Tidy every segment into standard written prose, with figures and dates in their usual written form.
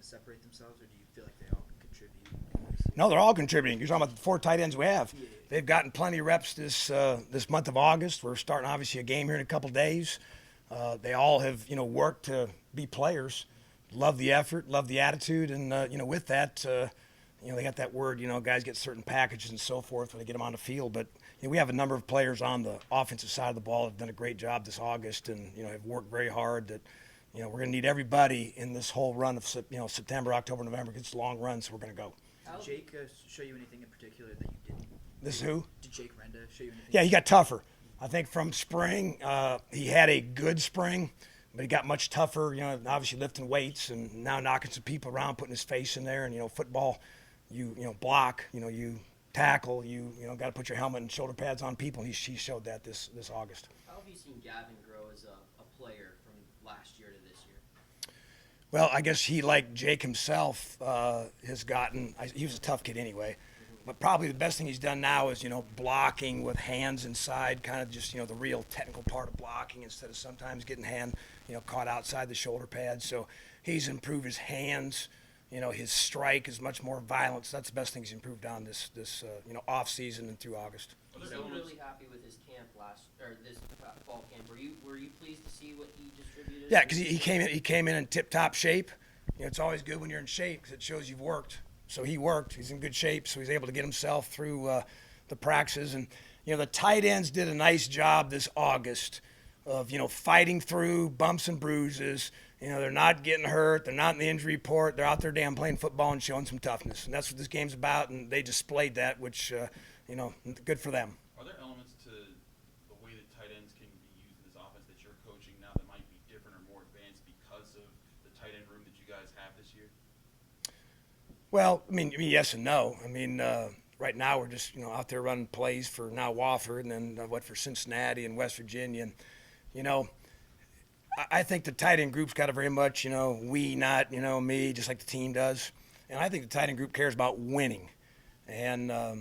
to separate themselves, or do you feel like they all can contribute? No, they're all contributing. You're talking about the 4 tight ends we have. Yeah. They've gotten plenty of reps this month of August. We're starting obviously a game here in a couple days. They all have worked to be players. Love the effort, love the attitude, and with that, they got that word. Guys get certain packages and so forth when they get them on the field. But we have a number of players on the offensive side of the ball that have done a great job this August, and have worked very hard. That we're going to need everybody in this whole run of September, October, November. It's a long run, so we're going to go. Did Jake show you anything in particular that you didn't? This is who? Did Jake Renda show you anything? Yeah, he got tougher. I think from spring, he had a good spring, but he got much tougher. Obviously lifting weights and now knocking some people around, putting his face in there. And football, you block, you tackle, you got to put your helmet and shoulder pads on people. And he showed that this August. How have you seen Gavin grow as a player from last year to this year? Well, I guess he, like Jake himself, has gotten. He was a tough kid anyway. But probably the best thing he's done now is, blocking with hands inside, kind of just, the real technical part of blocking instead of sometimes getting hand, caught outside the shoulder pad. So he's improved his hands. His strike is much more violent. So that's the best thing he's improved on this off season and through August. You seemed really happy with his camp this fall camp. Were you pleased to see what he distributed? Yeah, because he came in tip-top shape. It's always good when you're in shape because it shows you've worked. So he worked. He's in good shape, so he's able to get himself through the practices. And, the tight ends did a nice job this August of, fighting through bumps and bruises. They're not getting hurt. They're not in the injury report. They're out there damn playing football and showing some toughness. And that's what this game's about, and they displayed that, which, good for them. Are there elements to the way that tight ends can be used in this offense that you're coaching now that might be different or more advanced because of the tight end room that you guys have this year? Well, I mean, yes and no. Right now we're just, out there running plays for now Wofford and then for Cincinnati and West Virginia. And, I think the tight end group's got a very much, we, not, me, just like the team does. And I think the tight end group cares about winning. And of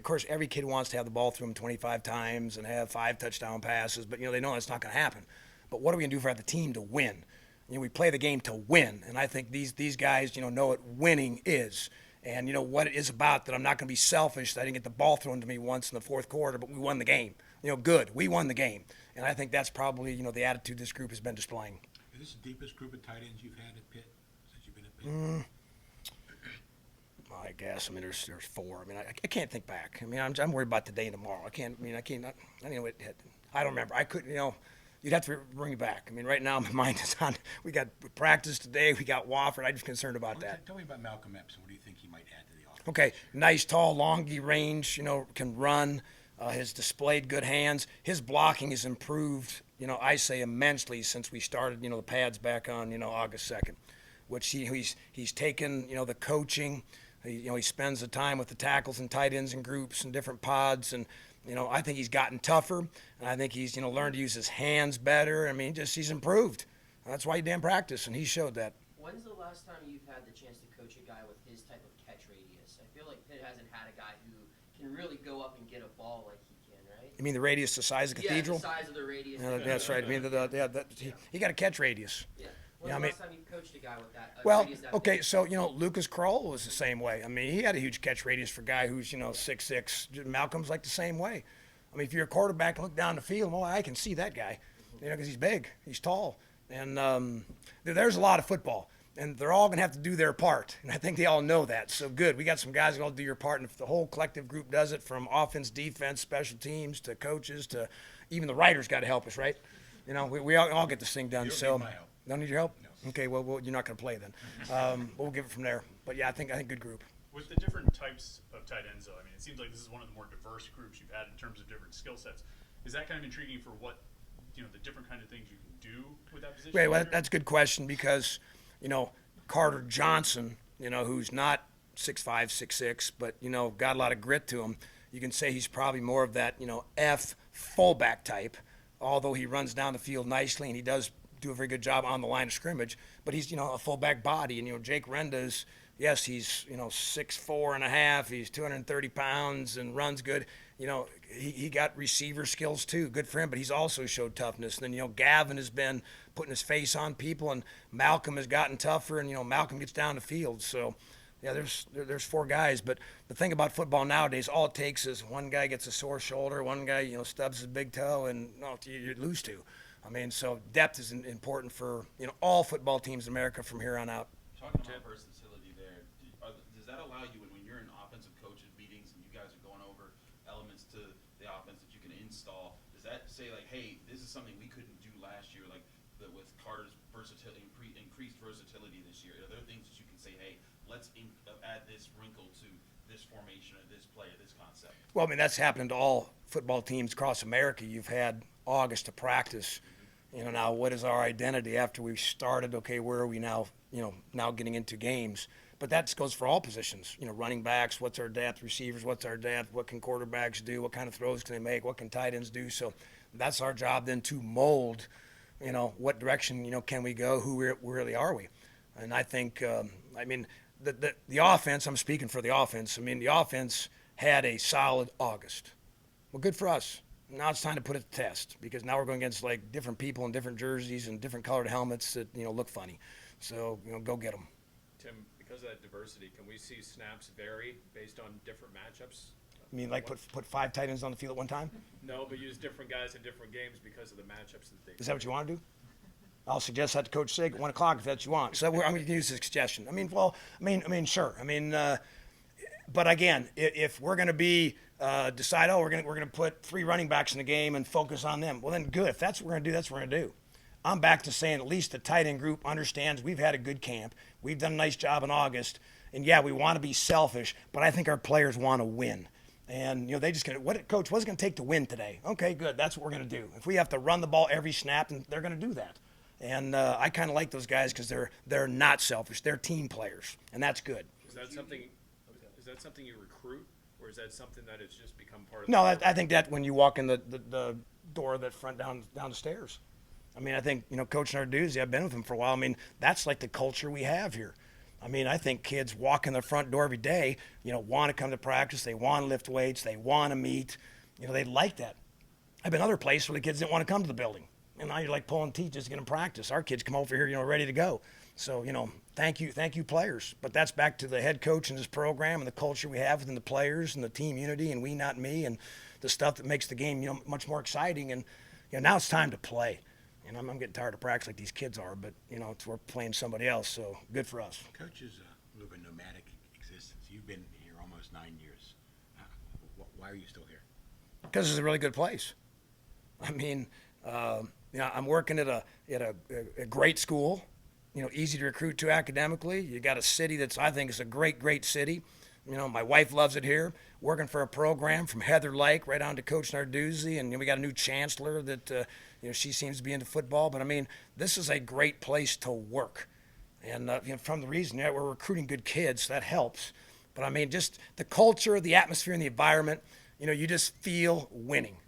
course, every kid wants to have the ball through them 25 times and have 5 touchdown passes, but, they know that's not going to happen. But what are we going to do for the team to win? We play the game to win, and I think these guys, know what winning is. And what it is about, that I'm not going to be selfish that I didn't get the ball thrown to me once in the fourth quarter, but we won the game. Good. We won the game. And I think that's probably, the attitude this group has been displaying. Is this the deepest group of tight ends you've had at Pitt since you've been at Pitt? Well, I guess. There's 4. I can't think back. I'm worried about today and tomorrow. I don't know what I don't remember. I couldn't, you'd have to bring me back. Right now my mind is on, we got practice today, we got Wofford. I'm just concerned about that. Tell me about Malcolm Epps. What do you think he might add to the offense? Okay, nice, tall, longy range, can run, has displayed good hands. His blocking has improved, I say immensely since we started, the pads back on, August 2nd, which he's taken, the coaching. He spends the time with the tackles and tight ends and groups and different pods, and I think he's gotten tougher, and I think he's learned to use his hands better. He's improved. That's why he damn practice, and he showed that. When's the last time you've had the chance to coach a guy with his type of catch radius? I feel like Pitt hasn't had a guy who can really go up and get a ball like he can, right? You mean the radius, the size of the cathedral? Yeah, the size of the radius. That's right. He got a catch radius. Yeah. When's the last time you coached a guy with that? Radius that Okay, big? so, Lucas Kroll was the same way. He had a huge catch radius for a guy who's, 6'6". Malcolm's like the same way. If you're a quarterback and look down the field, well, I can see that guy, because he's big, he's tall. And there's a lot of football, and they're all going to have to do their part. And I think they all know that. So good. We got some guys going to do your part, and if the whole collective group does it, from offense, defense, special teams, to coaches, to even the writers got to help us, right? We all get this thing done. You don't So need my help. Don't need your help? No. Okay, well, you're not going to play then. We'll give it from there. But, yeah, I think good group. With the different types of tight ends, though, it seems like this is one of the more diverse groups you've had in terms of different skill sets. Is that kind of intriguing for what, the different kind of things you can do with that position? Well, that's a good question because, Carter Johnson, who's not 6'5", 6'6", but, got a lot of grit to him. You can say he's probably more of that, F fullback type, although he runs down the field nicely and he does do a very good job on the line of scrimmage, but he's, a fullback body. And, Jake Renda's, yes, he's, 6'4.5", he's 230 pounds and runs good. he got receiver skills too. Good for him, but he's also showed toughness. And then, Gavin has been putting his face on people, and Malcolm has gotten tougher, and, Malcolm gets down the field. So, yeah, there's 4 guys. But the thing about football nowadays, all it takes is one guy gets a sore shoulder, one guy, stubs his big toe, and you lose 2. I mean, so depth is important for, all football teams in America from here on out. Talking about versatility there, does that allow you, when you're in offensive coaches meetings and you guys are going over elements to the offense that you can install, does that say, like, hey, this is something we couldn't do last year, like with Carter's versatility, increased versatility this year? Are there things that you can say, hey, let's add this wrinkle to this formation or this play or this concept? Well, I mean, that's happening to all football teams across America. You've had August to practice. Now what is our identity after we've started? Okay, where are we now, now getting into games? But that goes for all positions. Running backs, what's our depth? Receivers, what's our depth? What can quarterbacks do? What kind of throws can they make? What can tight ends do? So that's our job then to mold, what direction, can we go? Who really are we? And I think, the offense, I'm speaking for the offense. The offense had a solid August. Well, good for us. Now it's time to put it to test, because now we're going against like different people in different jerseys and different colored helmets that look funny. So go get them. Tim, because of that diversity, can we see snaps vary based on different matchups? You mean like put 5 tight ends on the field at one time? No, but use different guys in different games because of the matchups that they. Is that what you want to do? I'll suggest that to Coach Sig at 1 o'clock if that's what you want. So I'm going to use this suggestion. Sure. But again, if we're going to be decide, we're going to put 3 running backs in the game and focus on them, well then good. If that's what we're going to do, that's what we're going to do. I'm back to saying at least the tight end group understands we've had a good camp. We've done a nice job in August, and yeah, we want to be selfish, but I think our players want to win. And they just coach, what's it going to take to win today? Okay, good. That's what we're going to do. If we have to run the ball every snap, and they're going to do that. And I kind of like those guys because they're not selfish. They're team players, and that's good. Is that something you recruit, or is that something that has just become part of? No, I think that when you walk in the door of that front down the stairs. I think Coach Narduzzi, I've been with him for a while. That's like the culture we have here. I think kids walk in the front door every day, want to come to practice. They want to lift weights. They want to meet. They like that. I've been other places where the kids didn't want to come to the building. And now you're like pulling teeth just to get them practice. Our kids come over here, ready to go. So, thank you, players. But that's back to the head coach and his program and the culture we have within the players and the team unity and we, not me, and the stuff that makes the game, much more exciting. And, now it's time to play. I'm getting tired of practice like these kids are, but, we're playing somebody else, so good for us. Coach is a little bit nomadic existence. You've been here almost 9 years. Why are you still here? Because it's a really good place. I'm working at a great school, easy to recruit to academically. You got a city I think is a great city. My wife loves it here. Working for a program from Heather Lake right on to Coach Narduzzi, and we got a new chancellor that she seems to be into football. But this is a great place to work, and from the reason that we're recruiting good kids, that helps. But just the culture, the atmosphere, and the environment. You just feel winning.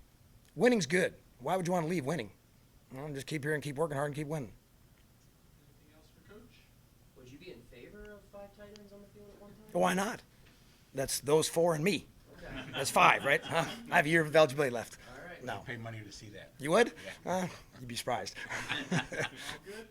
Winning's good. Why would you want to leave winning? Just keep here and keep working hard and keep winning. Anything else for Coach? Would you be in favor of 5 tight ends on the field at one time? Why not? That's those 4 and me. Okay. That's 5, right? Huh? I have a year of eligibility left. All right. No. Pay money to see that. You would? Yeah. You'd be surprised. All good?